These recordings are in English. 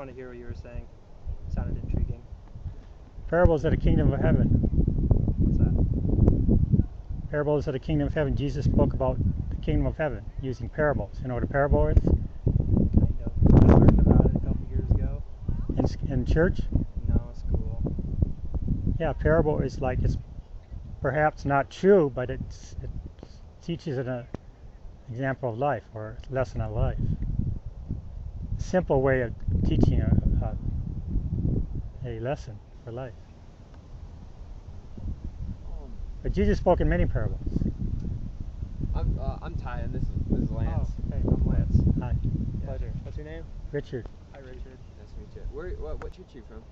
wanted to hear what you were saying. Sounded intriguing. Parables of the kingdom of heaven. What's that? Parables of the kingdom of heaven. Jesus spoke about the kingdom of heaven using parables. You know what a parable is? Kind of. I learned about it a couple years ago. In church? No, school. Yeah, parable is like, it's perhaps not true, but it teaches an example of life or a lesson of life. A simple way of teaching a lesson for life. But Jesus spoke in many parables. I'm Ty, and this is Lance. Oh, hey, I'm Lance. Hi. Pleasure. What's your name? Richard. Hi, Richard. Nice to meet you. What church are you from?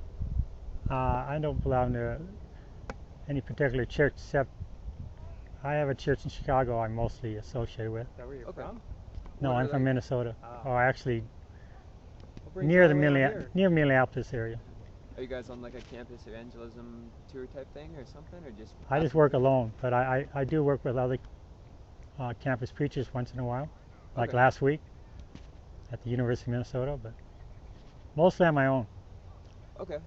I don't belong to any particular church, except I have a church in Chicago I'm mostly associated with. Is that where you're Okay. from? No, I'm from Minnesota. Oh. Or actually What brings near you the all way over here? near Minneapolis area. Are you guys on like a campus evangelism tour type thing or something, or just? I just work alone, but I do work with other campus preachers once in a while, like Okay. last week at the University of Minnesota, but mostly on my own. Okay.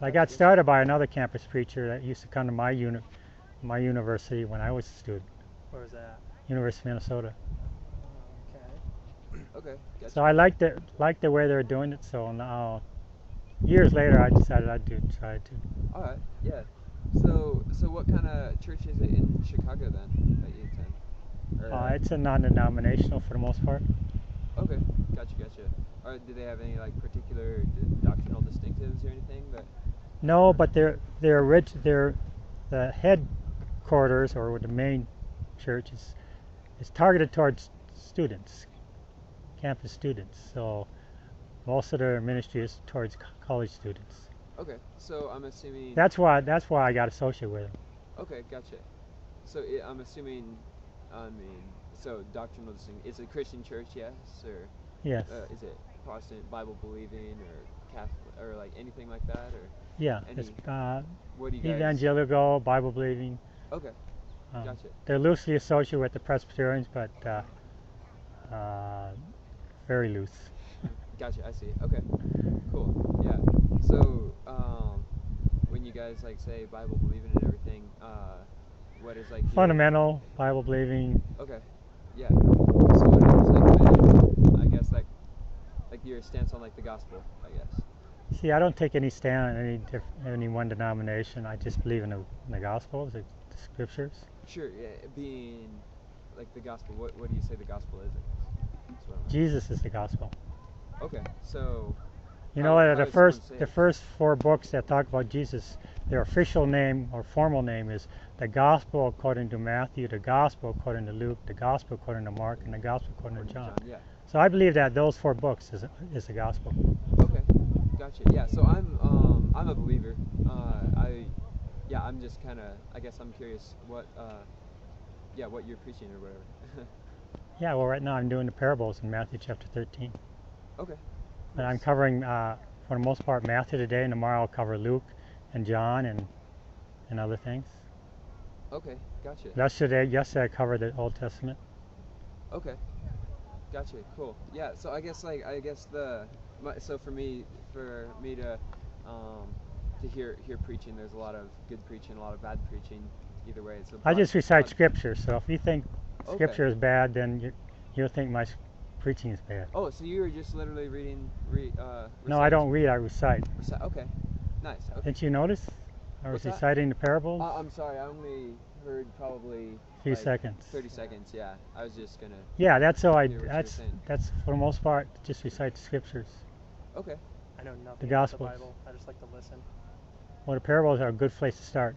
I got started by another campus preacher that used to come to my university when I was a student, Where was that? University of Minnesota. Okay. Okay. Gotcha. So I liked the way they were doing it. So now, years later, I decided I'd try to. All right. Yeah. So what kind of church is it in Chicago then that you attend? Or, It's a non-denominational for the most part. Okay. Gotcha. Or do they have any like particular doctrinal distinctives or anything that? No, but the headquarters or the main church is targeted towards students, campus students. So most of their ministry is towards college students. Okay. So I'm assuming. That's why I got associated with them. Okay. Gotcha. So I'm assuming. So doctrinal distinction. It's a Christian church, yes, or Yes. is it Protestant, Bible believing, or Catholic, or like anything like that, or? Yeah. Any- It's What do you guys? evangelical, Bible believing. Okay. Gotcha. They're loosely associated with the Presbyterians, but very loose. Gotcha. I see. Okay. Cool. Yeah. So when you guys like say Bible believing and everything, what is like your- Fundamental Bible believing. Okay. Yeah. So what is like I guess like your stance on like the gospel, I guess. See, I don't take any stand on any one denomination. I just believe in the Gospels, the Scriptures. Sure. Yeah. Being like the gospel. What do you say the gospel is? I guess. That's what I'm- Jesus is the Gospel. Okay. So. You how- know what? how The does someone first say the it? first 4 books that talk about Jesus, their official name or formal name is the Gospel according to Matthew, the Gospel according to Luke, the Gospel according to Mark, and the Gospel according to John. Yeah. So I believe that those 4 books is the Gospel. Okay, gotcha. Yeah, so I'm a believer. I'm just kind of, I guess I'm curious what you're preaching or whatever. Yeah, well, right now I'm doing the parables in Matthew chapter 13. Okay. And I'm covering, for the most part, Matthew today, and tomorrow I'll cover Luke and John and other things. Okay, gotcha. Yesterday I covered the Old Testament. Okay, gotcha. Cool. Yeah. So I guess so for me to hear preaching, there's a lot of good preaching, a lot of bad preaching. Either way, it's a I just recite broad- Scripture, so if you think Okay. Scripture is bad, then you'll think my preaching is bad. Oh, so you were just literally reading? No, I don't read, I recite. Okay. Nice. Okay. Didn't you notice? I was What's that? reciting the parables. I'm sorry, I only heard probably A few seconds. 30 seconds, yeah. I was just gonna. Yeah, that's how hear what you were saying. that's for the most part, just recite the Scriptures. Okay. I know nothing The about the Gospels. Bible. I just like to listen. Well, the parables are a good place to start.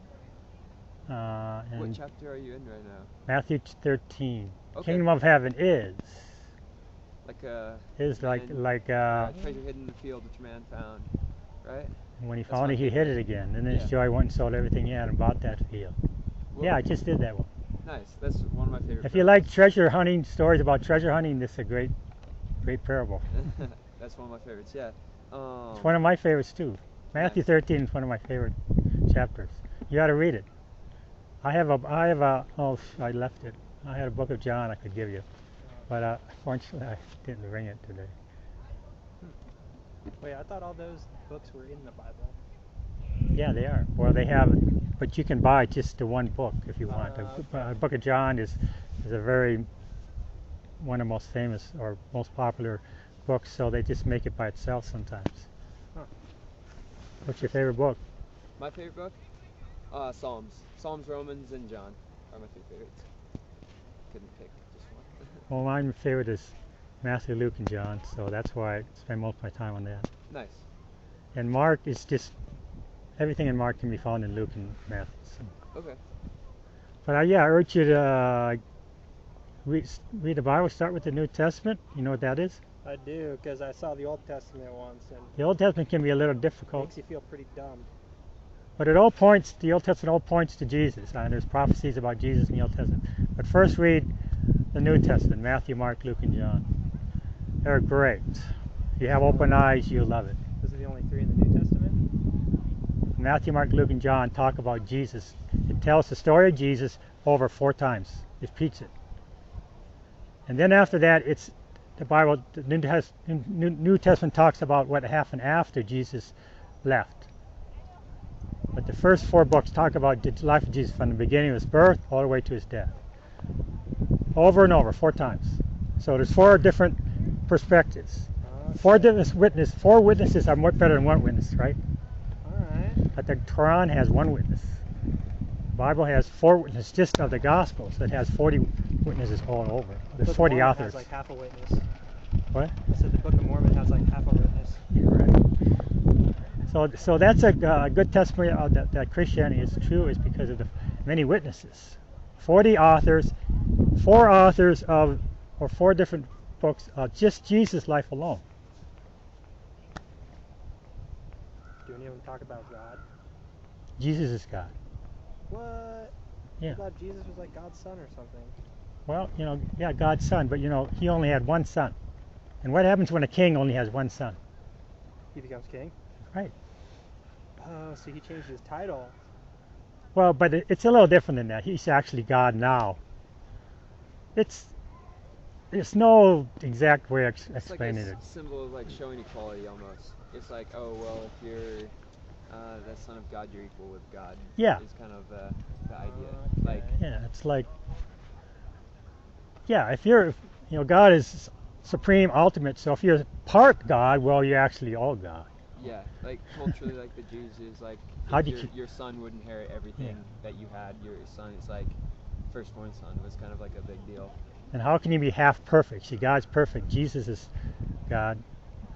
What And chapter are you in right now? Matthew 13. Okay. Kingdom of Heaven is Like treasure hidden in the field which man found, right? when he That's found my it, he hid favorite. it again. And then his Yeah. joy went and sold everything he had and bought that field. Well, Yeah, I just did that one. Nice. That's one of my favorite. If you like treasure hunting, stories about treasure hunting, this is a great parable. That's one of my favorites. Yeah. It's one of my favorites too. Matthew 13 is one of my favorite chapters. You ought to read it. I left it. I had a book of John I could give you, but fortunately I didn't bring it today. Wait, I thought all those books were in the Bible. Yeah, they are. Well, they have, but you can buy just the one book if you want. Okay. The Book of John is a very one of the most famous or most popular books, so they just make it by itself sometimes. Huh. What's your favorite book? My favorite book? Psalms. Psalms, Romans, and John are my three favorites. Couldn't pick just one. Well, my favorite is Matthew, Luke, and John, so that's why I spend most of my time on that. Nice. And Mark is just everything in Mark can be found in Luke and Matthew. So. Okay. But yeah, I urge you to read the Bible. Start with the New Testament. You know what that is? I do, because I saw the Old Testament once, and The Old Testament can be a little it difficult, makes you feel pretty dumb. but the Old Testament all points to Jesus. And there's prophecies about Jesus in the Old Testament. But first read the New Testament, Matthew, Mark, Luke, and John. They're great. If you have open eyes, you'll love it. Those are the only three in the New Testament? Matthew, Mark, Luke, and John talk about Jesus. It tells the story of Jesus over 4 times. It repeats it. And then after that, it's the Bible, the New Testament talks about what happened after Jesus left. But the first 4 books talk about the life of Jesus from the beginning of his birth all the way to his death. Over and over, 4 times. So there's 4 different perspectives. Okay. 4 different witnesses. 4 witnesses are much better than 1 witness, right? Alright. But the Quran has 1 witness. The Bible has 4 witnesses just of the Gospels. It has 40 witnesses all over. There's Book of 40 Mormon authors. has like half a witness. What? I said the Book of Mormon has like half a witness. Yeah, right. So that's a good testimony of that Christianity is true, is because of the many witnesses. 40 authors, 4 authors of, or 4 different books of just Jesus' life alone. Do any of them talk about God? Jesus is God. What? Yeah. I thought Jesus was like God's son or something. Well, yeah, God's son, but he only had 1 son. And what happens when a king only has 1 son? He becomes king? Right. Oh, so he changed his title. Well, but it's a little different than that. He's actually God now. It's no exact way of explaining it's like it. a symbol of like showing equality almost. It's like, oh well, if you're the son of God, you're equal with God. Yeah. Is kind of the idea. Okay. Like, Yeah, it's like, yeah, if you're, God is supreme, ultimate. So if you're part God, well, you're actually all God. yeah, like culturally, like the Jews is like, How if do you your son would inherit everything that you had. Your son is like firstborn son was kind of like a big deal. And how can he be half perfect? See, God's perfect. Jesus is God.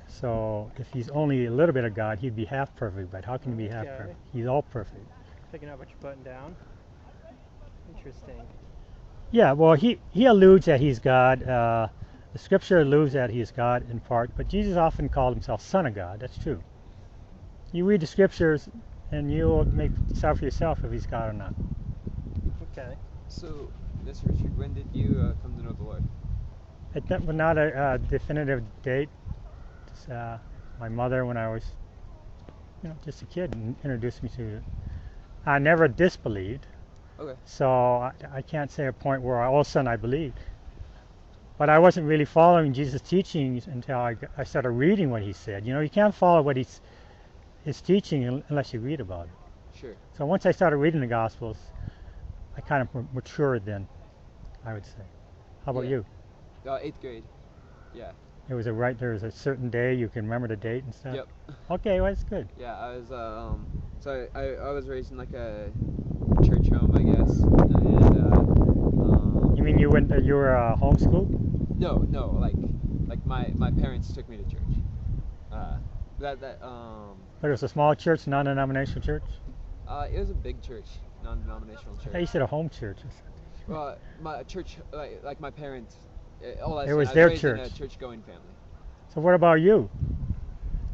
So if he's only a little bit of God, he'd be half perfect. But how can he be half Okay. perfect? He's all perfect. Picking up what you're putting down. Interesting. Yeah, well, he alludes that he's God. The scripture alludes that he's God in part, but Jesus often called himself Son of God. That's true. You read the scriptures, and you'll decide for yourself if he's God or not. Okay. So, Mr. Richard, when did you come to know the Lord? It was not a definitive date. Just, my mother, when I was, just a kid, introduced me to it. I never disbelieved. Okay. So I can't say a point where all of a sudden I believed. But I wasn't really following Jesus' teachings until I started reading what he said. You can't follow what his teaching unless you read about it. Sure. So once I started reading the Gospels, I kind of matured then, I would say. How about Yeah. you? 8th grade. Yeah. There was a certain day, you can remember the date and stuff? Yep. Okay, well, that's good. Yeah, I was so I was raised in like a church home, I guess, and You mean you were homeschooled? no, like my parents took me to church. But But it was a small church, non-denominational church? it was a big church, non-denominational I thought you church. said a home church or something. Well, my church, like my parents, all I It said, was I their raised in a church. church-going family. So what about you?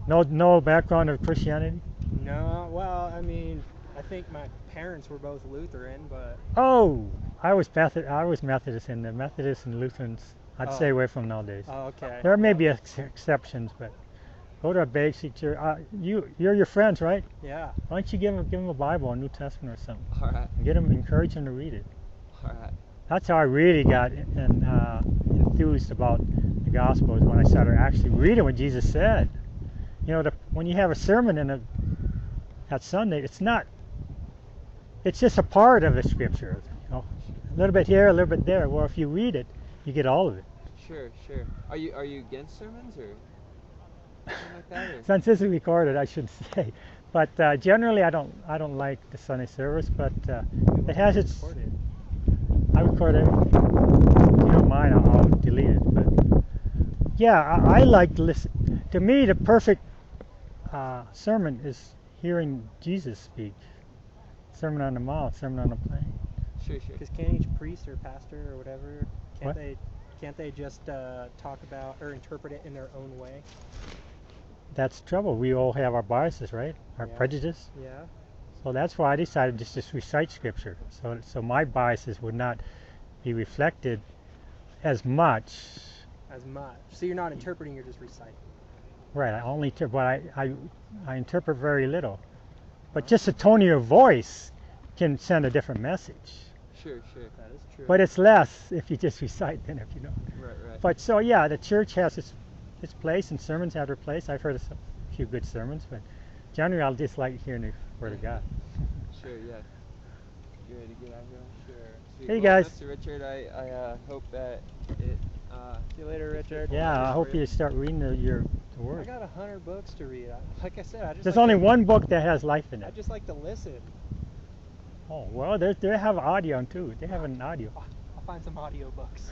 No background of Christianity? No, well, I mean, I think my parents were both Lutheran, but Oh, I was Methodist, and the Methodists and Lutherans I'd Oh. stay away from nowadays. oh, okay. There may be exceptions, but go to a basic church. You're your friends, right? Yeah. Why don't you give them a Bible, a New Testament or something? All right, Encourage them to read it. all right. That's how I really got enthused about the Gospels, when I started actually reading what Jesus said. You know, when you have a sermon at Sunday, it's just a part of the scripture. You know, a little bit here, a little bit there. Well, if you read it, you get all of it. Sure, sure. Are you against sermons or something like that? Or? Since this is recorded, I should say. But generally, I don't like the Sunday service. But it has its. I record everything. If you don't mind, I'll delete it. But yeah, I like to listen. To me, the perfect sermon is hearing Jesus speak. Sermon on the Mount, Sermon on the Plain. Sure, sure. Because can't each priest or pastor or whatever, What? can't they just talk about or interpret it in their own way? That's the trouble. We all have our biases, right? Our Yeah. prejudice. Yeah. So that's why I decided just to recite scripture. So my biases would not be reflected as much. As much. So you're not interpreting, you're just reciting. Right. I only but I interpret very little. But just the tone of your voice can send a different message. Sure, sure. That is true. But it's less if you just recite than if you don't. Right, right. But so yeah, the church has its place and sermons have their place. I've heard a few good sermons, but generally I'll just like hearing the Word of God. Sure, yeah. You ready to get out here? Sure. Sweet. Hey, Well, guys. Mr. Richard, I hope that it. See you later, Richard. Yeah, I hope you start reading the I Word. got 100 books to read. Like I said, I just There's like only to, one book that has life in I it. just like to listen. Oh well, they have audio too. They have an audio. I'll find some audio books.